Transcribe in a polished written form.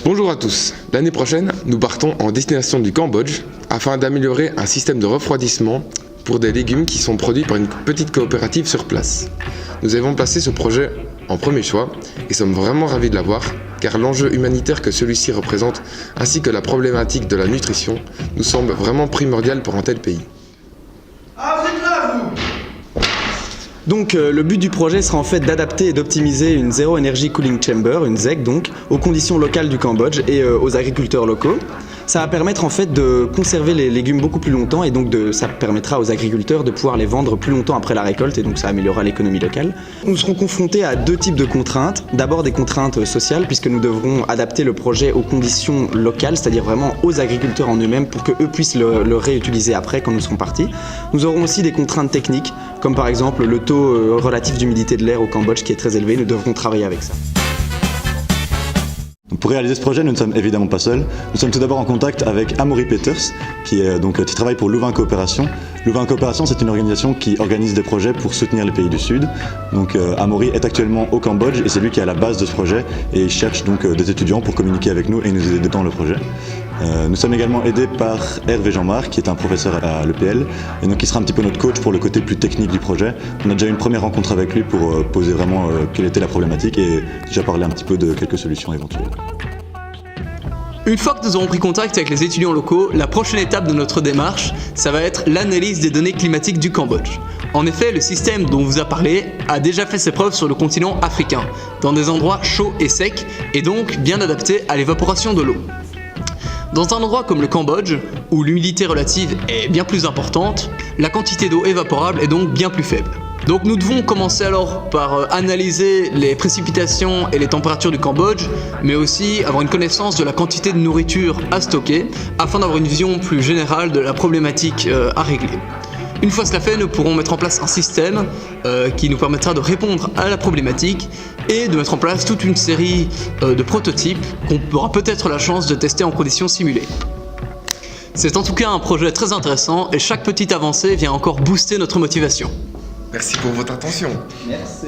Bonjour à tous, l'année prochaine, nous partons en destination du Cambodge afin d'améliorer un système de refroidissement pour des légumes qui sont produits par une petite coopérative sur place. Nous avons placé ce projet en premier choix et sommes vraiment ravis de l'avoir car l'enjeu humanitaire que celui-ci représente ainsi que la problématique de la nutrition nous semble vraiment primordial pour un tel pays. Ah, vous êtes là, vous! Donc le but du projet sera en fait d'adapter et d'optimiser une Zero Energy Cooling Chamber, une ZEC donc, aux conditions locales du Cambodge et aux agriculteurs locaux. Ça va permettre en fait de conserver les légumes beaucoup plus longtemps et donc ça permettra aux agriculteurs de pouvoir les vendre plus longtemps après la récolte et donc ça améliorera l'économie locale. Nous serons confrontés à deux types de contraintes. D'abord des contraintes sociales puisque nous devrons adapter le projet aux conditions locales, c'est-à-dire vraiment aux agriculteurs en eux-mêmes pour qu'eux puissent le réutiliser après quand nous serons partis. Nous aurons aussi des contraintes techniques comme par exemple le taux relatif d'humidité de l'air au Cambodge qui est très élevé. Nous devrons travailler avec ça. Pour réaliser ce projet, nous ne sommes évidemment pas seuls. Nous sommes tout d'abord en contact avec Amaury Peters, qui travaille pour Louvain Coopération. Louvain Coopération, c'est une organisation qui organise des projets pour soutenir les pays du Sud. Donc Amaury est actuellement au Cambodge et c'est lui qui est à la base de ce projet et il cherche donc des étudiants pour communiquer avec nous et nous aider dans le projet. Nous sommes également aidés par Hervé Jean-Marc, qui est un professeur à l'EPL et donc qui sera un petit peu notre coach pour le côté plus technique du projet. On a déjà eu une première rencontre avec lui pour poser vraiment quelle était la problématique et déjà parler un petit peu de quelques solutions éventuelles. Une fois que nous aurons pris contact avec les étudiants locaux, la prochaine étape de notre démarche, ça va être l'analyse des données climatiques du Cambodge. En effet, le système dont on vous a parlé a déjà fait ses preuves sur le continent africain, dans des endroits chauds et secs, et donc bien adaptés à l'évaporation de l'eau. Dans un endroit comme le Cambodge, où l'humidité relative est bien plus importante, la quantité d'eau évaporable est donc bien plus faible. Donc nous devons commencer alors par analyser les précipitations et les températures du Cambodge, mais aussi avoir une connaissance de la quantité de nourriture à stocker, afin d'avoir une vision plus générale de la problématique à régler. Une fois cela fait, nous pourrons mettre en place un système qui nous permettra de répondre à la problématique et de mettre en place toute une série de prototypes qu'on aura peut-être la chance de tester en conditions simulées. C'est en tout cas un projet très intéressant et chaque petite avancée vient encore booster notre motivation. Merci pour votre attention. Merci.